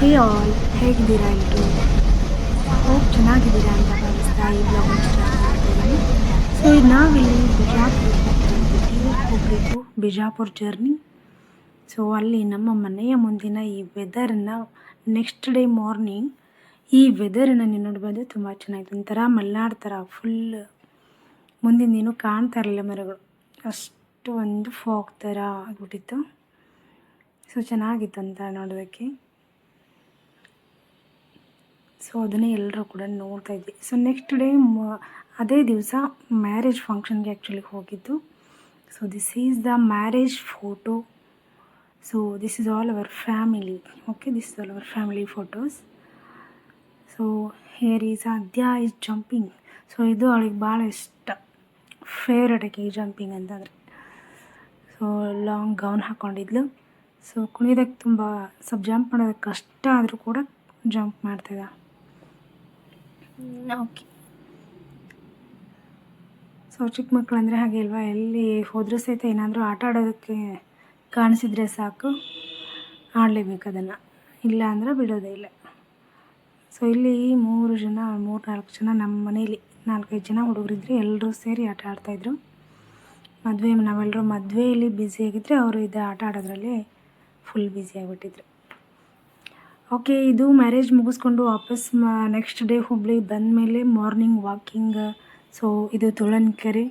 ಹೇ all, ಹೇಗಿದ್ದೀರಾ ಎಲ್ಲರೂ? Hope ಚೆನ್ನಾಗಿದ್ದೀರಾ ಅಂತ ಭಾವಿಸ್ತಾ ಈ ಬ್ಲಾಗ್ನ ಸ್ಟಾರ್ಟ್ ಮಾಡ್ತಾ ಇದ್ದೀನಿ. ಸೊ ಇದು ನಾವಿಲ್ಲಿ ಬಿಜಾಪುರಕ್ಕೆ ಹೋಗ್ತಾ ಇದ್ದೀವಿ. ಹೋಗಬೇಕು ಬಿಜಾಪುರ ಜರ್ನಿ. ಸೊ ಅಲ್ಲಿ ನಮ್ಮ ಮನೆಯ ಮುಂದಿನ ಈ ವೆದರನ್ನು ನೆಕ್ಸ್ಟ್ ಡೇ ಮಾರ್ನಿಂಗ್ ಈ ವೆದರನ್ನು ನೀವು ನೋಡ್ಬೋದು. ತುಂಬ ಚೆನ್ನಾಗಿತ್ತು, ಒಂಥರ ಮಲೆನಾಡು ಥರ ಫುಲ್. ಮುಂದಿನ ದಿನ ಕಾಣ್ತಾ ಇರಲಿಲ್ಲ ಮರಗಳು, ಅಷ್ಟು ಒಂದು ಫಾಗ್ ಥರ ಆಗ್ಬಿಟ್ಟಿತ್ತು. ಸೊ ಚೆನ್ನಾಗಿತ್ತು ಅಂತ ನೋಡೋದಕ್ಕೆ. ಸೊ ಅದನ್ನೇ ಎಲ್ಲರೂ ಕೂಡ ನೋಡ್ತಾ ಇದ್ವಿ. ಸೊ ನೆಕ್ಸ್ಟ್ ಡೇ ಅದೇ ದಿವಸ ಮ್ಯಾರೇಜ್ ಫಂಕ್ಷನ್ಗೆ ಆ್ಯಕ್ಚುಲಿ ಹೋಗಿದ್ದು. So this is the marriage photo. So this is all our family. Okay, this is all our family photos. So here is Adya is jumping. So ಇದು ಅವಳಿಗೆ ಭಾಳ ಇಷ್ಟ, ಫೇವ್ರೇಟ್ ಆಕೆ ಈ ಜಂಪಿಂಗ್ ಅಂತಂದರೆ. ಸೊ ಲಾಂಗ್ ಗೌನ್ ಹಾಕ್ಕೊಂಡಿದ್ಲು. So ಕುಣಿಯೋದಕ್ಕೆ ತುಂಬ ಸ್ವಲ್ಪ ಜಂಪ್ ಮಾಡೋದಕ್ಕೆ ಕಷ್ಟ ಆದರೂ ಕೂಡ ಜಂಪ್ ಮಾಡ್ತಿದ್ದ. ಓಕೆ. ಸೊ ಚಿಕ್ಕ ಮಕ್ಕಳು ಅಂದರೆ ಹಾಗೆ ಅಲ್ವಾ, ಎಲ್ಲಿ ಹೋದರೂ ಸಹಿತ ಏನಾದರೂ ಆಟ ಆಡೋದಕ್ಕೆ ಕಾಣಿಸಿದರೆ ಸಾಕು, ಆಡಲೇಬೇಕು ಅದನ್ನು, ಇಲ್ಲ ಅಂದರೆ ಬಿಡೋದೇ ಇಲ್ಲ. ಸೊ ಇಲ್ಲಿ 3-4 ಜನ ನಮ್ಮ ಮನೇಲಿ 4-5 ಜನ ಹುಡುಗರಿದ್ರು, ಎಲ್ಲರೂ ಸೇರಿ ಆಟ ಆಡ್ತಾಯಿದ್ರು. ನಾವೆಲ್ಲರೂ ಮದುವೆಯಲ್ಲಿ ಬ್ಯುಸಿಯಾಗಿದ್ದರೆ ಅವರು ಇದು ಆಟ ಆಡೋದ್ರಲ್ಲಿ ಫುಲ್ ಬ್ಯುಸಿ ಆಗಿಬಿಟ್ಟಿದ್ರು. ಓಕೆ, ಇದು ಮ್ಯಾರೇಜ್ ಮುಗಿಸ್ಕೊಂಡು ವಾಪಸ್ ನೆಕ್ಸ್ಟ್ ಡೇ ಹುಬ್ಳಿಗೆ ಬಂದ ಮೇಲೆ ಮಾರ್ನಿಂಗ್ ವಾಕಿಂಗ್. ಸೊ ಇದು ತುಳನ್ಕೆರೆ.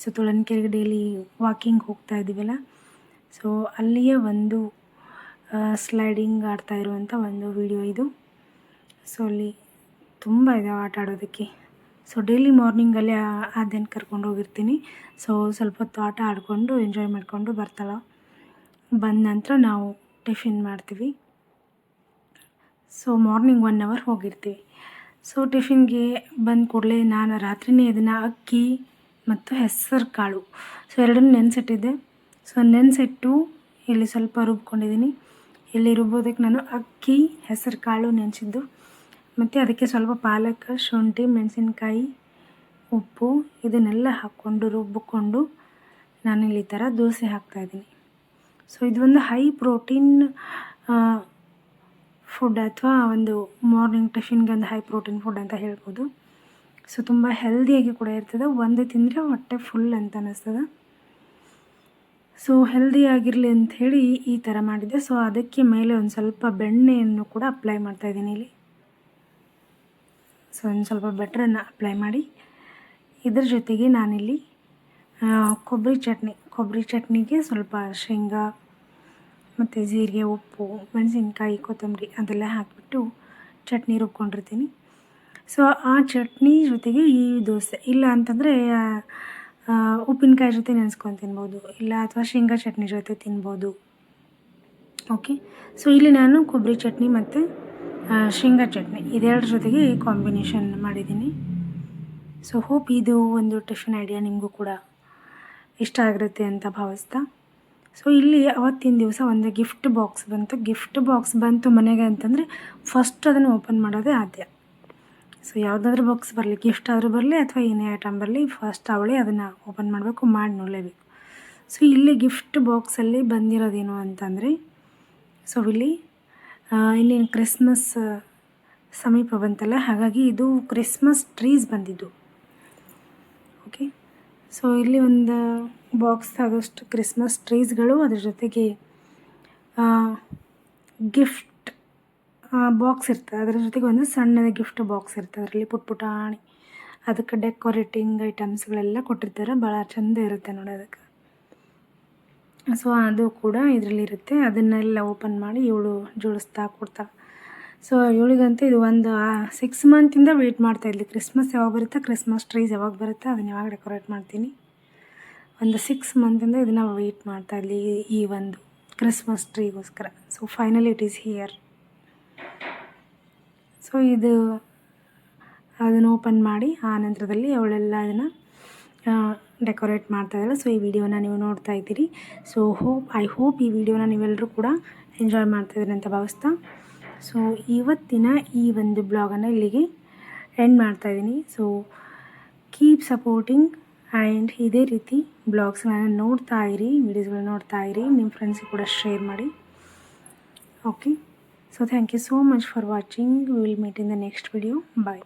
ಸೊ ತುಳನ್ಕೆರೆಗೆ ಡೈಲಿ ವಾಕಿಂಗ್ ಹೋಗ್ತಾ ಇದ್ದೀವಲ್ಲ. ಸೊ ಅಲ್ಲಿಯೇ ಒಂದು ಸ್ಲೈಡಿಂಗ್ ಆಡ್ತಾ ಇರುವಂಥ ಒಂದು ವಿಡಿಯೋ ಇದು. ಸೊ ಅಲ್ಲಿ ತುಂಬ ಇದೆ ಆಟ ಆಡೋದಕ್ಕೆ. ಸೊ ಡೈಲಿ ಮಾರ್ನಿಂಗಲ್ಲೇ ಅದನ್ನು ಕರ್ಕೊಂಡು ಹೋಗಿರ್ತೀನಿ. ಸೊ ಸ್ವಲ್ಪ ಹೊತ್ತು ಆಟ ಆಡಿಕೊಂಡು ಎಂಜಾಯ್ ಮಾಡಿಕೊಂಡು ಬರ್ತಾಳೆ. ಬಂದ ನಂತರ ನಾವು ಟಿಫಿನ್ ಮಾಡ್ತೀವಿ. ಸೊ ಮಾರ್ನಿಂಗ್ 1 ಅವರ್ ಹೋಗಿರ್ತೀವಿ. ಸೊ ಟಿಫಿನ್ಗೆ ಬಂದ ಕೂಡಲೇ ನಾನು ರಾತ್ರಿಯೇ ಇದನ್ನು ಅಕ್ಕಿ ಮತ್ತು ಹೆಸರು ಕಾಳು ಸೊ ಎರಡನ್ನೂ ನೆನೆಸಿಟ್ಟಿದ್ದೆ. ಸೊ ನೆನೆಸಿಟ್ಟು ಇಲ್ಲಿ ಸ್ವಲ್ಪ ರುಬ್ಕೊಂಡಿದ್ದೀನಿ. ಇಲ್ಲಿ ರುಬ್ಬೋದಕ್ಕೆ ನಾನು ಅಕ್ಕಿ, ಹೆಸರು ಕಾಳು ನೆನೆಸಿದ್ದು, ಮತ್ತು ಅದಕ್ಕೆ ಸ್ವಲ್ಪ ಪಾಲಕ್, ಶುಂಠಿ, ಮೆಣಸಿನ್ಕಾಯಿ, ಉಪ್ಪು ಇದನ್ನೆಲ್ಲ ಹಾಕ್ಕೊಂಡು ರುಬ್ಬಿಕೊಂಡು ನಾನಿಲ್ಲಿ ಈ ಥರ ದೋಸೆ ಹಾಕ್ತಾಯಿದ್ದೀನಿ. ಸೊ ಇದು ಒಂದು ಹೈ ಪ್ರೋಟೀನ್ ಫುಡ್, ಅಥವಾ ಒಂದು ಮಾರ್ನಿಂಗ್ ಟಿಫಿನ್ಗೆ ಒಂದು ಹೈ ಪ್ರೋಟೀನ್ ಫುಡ್ ಅಂತ ಹೇಳ್ಬೋದು. ಸೊ ತುಂಬ ಹೆಲ್ದಿಯಾಗಿ ಕೂಡ ಇರ್ತದೆ. ಒಂದು ತಿಂದರೆ ಹೊಟ್ಟೆ ಫುಲ್ ಅಂತ ಅನ್ನಿಸ್ತದೆ. ಸೊ ಹೆಲ್ದಿಯಾಗಿರಲಿ ಅಂಥೇಳಿ ಈ ಥರ ಮಾಡಿದ್ದೆ. ಸೊ ಅದಕ್ಕೆ ಮೇಲೆ ಒಂದು ಸ್ವಲ್ಪ ಬೆಣ್ಣೆಯನ್ನು ಕೂಡ ಅಪ್ಲೈ ಮಾಡ್ತಾಯಿದ್ದೀನಿ ಇಲ್ಲಿ. ಸೊ ಒಂದು ಸ್ವಲ್ಪ ಬಟ್ರನ್ನು ಅಪ್ಲೈ ಮಾಡಿ ಇದ್ರ ಜೊತೆಗೆ ನಾನಿಲ್ಲಿ ಕೊಬ್ಬರಿ ಚಟ್ನಿಗೆ ಸ್ವಲ್ಪ ಶೇಂಗಾ ಮತ್ತು ಜೀರಿಗೆ, ಉಪ್ಪು, ಮೆಣಸಿನ್ಕಾಯಿ, ಕೊತ್ತಂಬರಿ ಅದೆಲ್ಲ ಹಾಕಿಬಿಟ್ಟು ಚಟ್ನಿ ರುಬ್ಕೊಂಡಿರ್ತೀನಿ. ಸೊ ಆ ಚಟ್ನಿ ಜೊತೆಗೆ ಈ ದೋಸೆ, ಇಲ್ಲ ಅಂತಂದರೆ ಉಪ್ಪಿನಕಾಯಿ ಜೊತೆ ನೆನೆಸ್ಕೊಂಡು ತಿನ್ಬೋದು, ಇಲ್ಲ ಅಥವಾ ಶೇಂಗಾ ಚಟ್ನಿ ಜೊತೆ ತಿನ್ಬೋದು. ಓಕೆ, ಸೊ ಇಲ್ಲಿ ನಾನು ಕೊಬ್ಬರಿ ಚಟ್ನಿ ಮತ್ತು ಶೇಂಗಾ ಚಟ್ನಿ ಇದೆರಡರ ಜೊತೆಗೆ ಕಾಂಬಿನೇಷನ್ ಮಾಡಿದ್ದೀನಿ. ಸೊ ಹೋಪ್ ಇದು ಒಂದು ಟಿಫಿನ್ ಐಡಿಯಾ ನಿಮಗೂ ಕೂಡ ಇಷ್ಟ ಆಗಿರುತ್ತೆ ಅಂತ ಭಾವಿಸ್ತಾ. ಸೊ ಇಲ್ಲಿ ಅವತ್ತಿನ ದಿವಸ ಒಂದು ಗಿಫ್ಟ್ ಬಾಕ್ಸ್ ಬಂತು ಮನೆಗೆ ಅಂತಂದರೆ ಫಸ್ಟ್ ಅದನ್ನು ಓಪನ್ ಮಾಡೋದೇ ಆದ್ಯ. ಸೊ ಯಾವುದಾದ್ರೂ ಬಾಕ್ಸ್ ಬರಲಿ, ಗಿಫ್ಟ್ ಆದರೂ ಬರಲಿ ಅಥವಾ ಏನೇ ಐಟಮ್ ಬರಲಿ, ಫಸ್ಟ್ ಅವಳೇ ಅದನ್ನು ಓಪನ್ ಮಾಡಬೇಕು, ಮಾಡಿ ನೋಡಲೇಬೇಕು. ಸೊ ಇಲ್ಲಿ ಗಿಫ್ಟ್ ಬಾಕ್ಸಲ್ಲಿ ಬಂದಿರೋದೇನು ಅಂತಂದರೆ, ಸೊ ಇಲ್ಲಿ ಕ್ರಿಸ್ಮಸ್ ಸಮೀಪ ಬಂತಲ್ಲ, ಹಾಗಾಗಿ ಇದು ಕ್ರಿಸ್ಮಸ್ ಟ್ರೀಸ್ ಬಂದಿದ್ದು. ಓಕೆ, ಸೊ ಇಲ್ಲಿ ಒಂದು ಬಾಕ್ಸ್ ಆಗೋಷ್ಟು ಕ್ರಿಸ್ಮಸ್ ಟ್ರೀಸ್ಗಳು, ಅದ್ರ ಜೊತೆಗೆ ಗಿಫ್ಟ್ ಬಾಕ್ಸ್ ಇರ್ತದೆ, ಅದರ ಜೊತೆಗೆ ಒಂದು ಸಣ್ಣದ ಗಿಫ್ಟ್ ಬಾಕ್ಸ್ ಇರ್ತದೆ. ಅದರಲ್ಲಿ ಪುಟಾಣಿ ಅದಕ್ಕೆ ಡೆಕೋರೇಟಿಂಗ್ ಐಟಮ್ಸ್ಗಳೆಲ್ಲ ಕೊಟ್ಟಿರ್ತಾರೆ, ಭಾಳ ಚೆಂದ ಇರುತ್ತೆ ನೋಡೋದಕ್ಕೆ. ಸೊ ಅದು ಕೂಡ ಇದರಲ್ಲಿರುತ್ತೆ. ಅದನ್ನೆಲ್ಲ ಓಪನ್ ಮಾಡಿ ಇವಳು ಜೋಡಿಸ್ತಾ ಕೊಡ್ತಾಳೆ. ಸೊ ಇವಳಿಗಂತೂ ಇದು ಒಂದು 6 ಮಂತಿಂದ ವೆಯ್ಟ್ ಮಾಡ್ತಾಯಿದ್ಲಿ, ಕ್ರಿಸ್ಮಸ್ ಯಾವಾಗ ಬರುತ್ತೆ, ಕ್ರಿಸ್ಮಸ್ ಟ್ರೀಸ್ ಯಾವಾಗ ಬರುತ್ತೆ, ಅದನ್ನು ಯಾವಾಗ ಡೆಕೋರೇಟ್ ಮಾಡ್ತೀನಿ. ಒಂದು 6 ಮಂತಿಂದ ಇದನ್ನು ವೆಯ್ಟ್ ಮಾಡ್ತಾಯಿದ್ಲಿ, ಈ ಒಂದು ಕ್ರಿಸ್ಮಸ್ ಟ್ರೀಗೋಸ್ಕರ. So finally it is here. So ಅದನ್ನು ಓಪನ್ ಮಾಡಿ ಆ ನಂತರದಲ್ಲಿ ಅವಳೆಲ್ಲ ಅದನ್ನು ಡೆಕೋರೇಟ್ ಮಾಡ್ತಾಯಿದ್ದಾಳೆ. ಸೊ ಈ ವಿಡಿಯೋನ ನೀವು ನೋಡ್ತಾ ಇದ್ದೀರಿ. ಸೊ ಐ ಹೋಪ್ ಈ ವಿಡಿಯೋನ ನೀವೆಲ್ಲರೂ ಕೂಡ ಎಂಜಾಯ್ ಮಾಡ್ತಾಯಿದ್ದೀರಿ ಅಂತ ಭಾವಿಸ್ತಾ. ಸೊ ಇವತ್ತಿನ ಈ ಒಂದು ಬ್ಲಾಗನ್ನು ಇಲ್ಲಿಗೆ ಎಂಡ್ ಮಾಡ್ತಾಯಿದ್ದೀನಿ. ಸೊ ಕೀಪ್ ಸಪೋರ್ಟಿಂಗ್ ಆ್ಯಂಡ್ ಇದೇ ರೀತಿ ಬ್ಲಾಗ್ಸ್ಗಳನ್ನ ನೋಡ್ತಾ ಇರಿ, ವೀಡಿಯೋಸ್ಗಳನ್ನ ನೋಡ್ತಾ ಇರಿ, ನಿಮ್ಮ ಫ್ರೆಂಡ್ಸಿಗೆ ಕೂಡ ಶೇರ್ ಮಾಡಿ. Okay, so thank you so much for watching. We will meet in the next video. Bye.